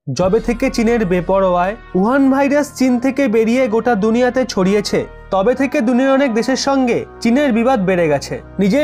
যবে থেকে চীনের বেপরোয়ায় উহান ভাইরাস চীন থেকে বেরিয়ে গোটা দুনিয়াতে ছড়িয়েছে, তবে থেকে দুনিয়ার অনেক দেশের সঙ্গে চীনের বিবাদ বেড়ে গেছে।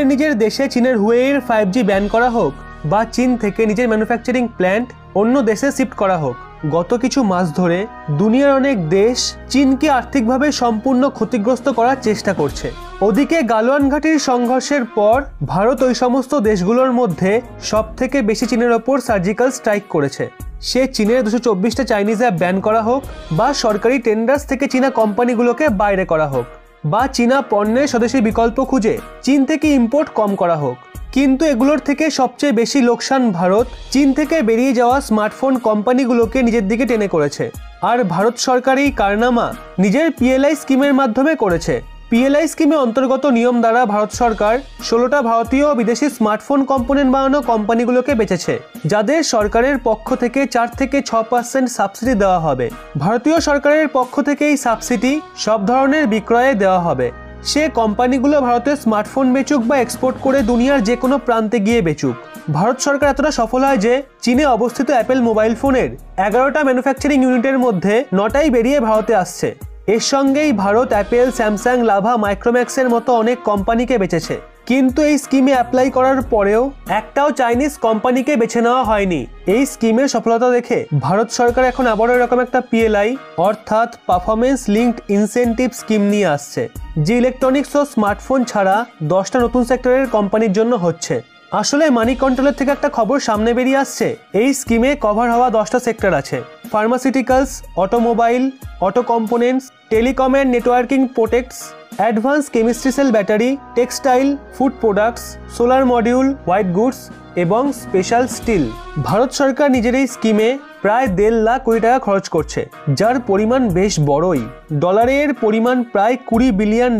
নিজের দেশে চীনের হুয়েইয়ের 5G ব্যান করা হোক বা চীন থেকে নিজের ম্যানুফ্যাকচারিং প্ল্যান্ট অন্য দেশে শিফট করা হোক, গত কিছু মাস ধরে দুনিয়ার অনেক দেশ চীনকে আর্থিকভাবে সম্পূর্ণ ক্ষতিগ্রস্ত করার চেষ্টা করছে। ওদিকে গালওয়ান ঘাটির সংঘর্ষের পর ভারত ওই সমস্ত দেশগুলোর মধ্যে সবথেকে বেশি চীনের ওপর সার্জিক্যাল স্ট্রাইক করেছে। সে চীনের 224টা চাইনিজ অ্যাপ ব্যান করা হোক বা সরকারি টেন্ডার্স থেকে চীনা কোম্পানিগুলোকে বাইরে করা হোক বা চীনা পণ্যের স্বদেশী বিকল্প খুঁজে চীন থেকে ইম্পোর্ট কম করা হোক, কিন্তু এগুলোর থেকে সবচেয়ে বেশি লোকসান ভারত চীন থেকে বেরিয়ে যাওয়া স্মার্টফোন কোম্পানিগুলোকে নিজের দিকে টেনে করেছে। আর ভারত সরকার এই কারনামা নিজের PLI স্কিমের মাধ্যমে করেছে। PLI স্কিমে অন্তর্গত নিয়ম দ্বারা ভারত সরকার 16টা ভারতীয় ও বিদেশি স্মার্টফোন কম্পোনেন্ট বানানো কোম্পানিগুলোকে বেচেছে, যাদের সরকারের পক্ষ থেকে 4 থেকে 6% সাবসিডি দেওয়া হবে। ভারতীয় সরকারের পক্ষ থেকে এই সাবসিডি সব ধরনের বিক্রয়ে দেওয়া হবে। সে কোম্পানিগুলো ভারতে স্মার্টফোন বেচুক বা এক্সপোর্ট করে দুনিয়ার যে কোনো প্রান্তে গিয়ে বেচুক। ভারত সরকার এতটা সফল হয় যে চীনে অবস্থিত অ্যাপেল মোবাইল ফোনের 11টা ম্যানুফ্যাকচারিং ইউনিটের মধ্যে 9টাই বেরিয়ে ভারতে আসছে। এর সঙ্গেই ভারত অ্যাপেল, স্যামসাং, লাভা, মাইক্রোম্যাক্সের মতো অনেক কোম্পানিকে বেচেছে। কিন্তু এই স্কিমে অ্যাপ্লাই করার পরেও একটাও চাইনিজ কোম্পানিকে বেছে নেওয়া হয়নি। এই স্কিমের সফলতা দেখে ভারত সরকার এখন আবারও এরকম একটা PLI অর্থাৎ পারফরমেন্স লিঙ্কড ইনসেন্টিভ স্কিম নিয়ে আসছে, যে ইলেকট্রনিক্স ও স্মার্টফোন ছাড়া 10টা নতুন সেক্টরের কোম্পানির জন্য হচ্ছে। আসলে মানি কন্ট্রোলের থেকে একটা খবর সামনে বেরিয়ে আসছে। এই স্কিমে কভার হওয়া 10টা সেক্টর আছে: pharmaceuticals, automobile, auto components, telecom and networking products, advance chemistry sell battery, textile, food products, solar module, white goods এবং স্পেশাল স্টিল। ভারত সরকার নিজের এই স্কিমে প্রায় 1.5 লাখ কোটি টাকা খরচ করছে, যার পরিমাণ বেশ বড়ই। ডলারের পরিমাণ প্রায় $20 বিলিয়ন।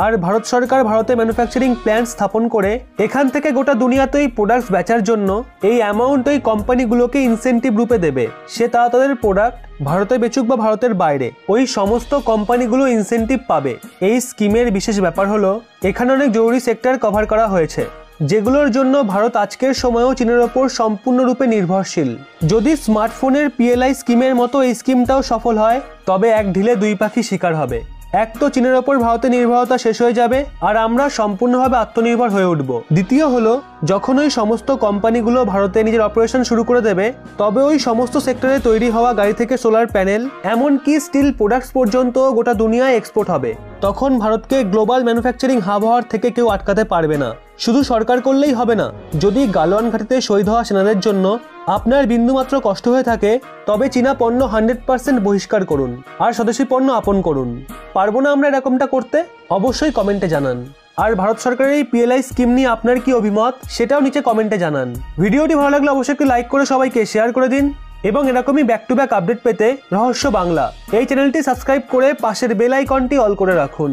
আর ভারত সরকার ভারতে ম্যানুফ্যাকচারিং প্ল্যান্ট স্থাপন করে এখান থেকে গোটা দুনিয়াতেই প্রোডাক্টস বেচার জন্য এই অ্যামাউন্ট ওই কোম্পানিগুলোকে ইনসেন্টিভ রূপে দেবে। সে তাদের প্রোডাক্ট ভারতে বেচুক বা ভারতের বাইরে, ওই সমস্ত কোম্পানিগুলো ইনসেন্টিভ পাবে। এই স্কিমের বিশেষ ব্যাপার হলো এখানে অনেক জরুরি সেক্টর কভার করা হয়েছে, যেগুলোর জন্য ভারত আজকের সময়েও চীনের ওপর সম্পূর্ণরূপে নির্ভরশীল। যদি স্মার্টফোনের PLI স্কিমের মতো এই স্কিমটাও সফল হয়, তবে এক ঢিলে 2 পাখি শিকার হবে। এক তো চীনের ওপর ভারতের নির্ভরতা শেষ হয়ে যাবে আর আমরা সম্পূর্ণভাবে আত্মনির্ভর হয়ে উঠব। দ্বিতীয় হলো, যখন ওই সমস্ত কোম্পানিগুলো ভারতে নিজের অপারেশন শুরু করে দেবে, তবে ওই সমস্ত সেক্টরে তৈরি হওয়া গাড়ি থেকে সোলার প্যানেল এমনকি স্টিল প্রোডাক্টস পর্যন্ত গোটা দুনিয়ায় এক্সপোর্ট হবে। তখন ভারতকে গ্লোবাল ম্যানুফ্যাকচারিং হাব হওয়ার থেকে কেউ আটকাতে পারবে না। শুধু সরকার করলেই হবে না, যদি গালওয়ান ঘাটিতে শহীদ হওয়া সেনাদের জন্য আপনার বিন্দুমাত্র কষ্ট হয়ে থাকে, তবে চীনা পণ্য 100% বহিষ্কার করুন আর স্বদেশী পণ্য আপন করুন। পারবো না আমরা এরকমটা করতে? অবশ্যই কমেন্টে জানান। আর ভারত সরকারের এই PLI স্কিম নিয়ে আপনার কি অভিমত, সেটাও নিচে কমেন্টে জানান। ভিডিওটি ভালো লাগলে অবশ্যই একটু লাইক করে সবাইকে শেয়ার করে দিন এবং এরকমই ব্যাক টু ব্যাক আপডেট পেতে রহস্য বাংলা এই চ্যানেলটি সাবস্ক্রাইব করে পাশের বেল আইকনটি অল করে রাখুন।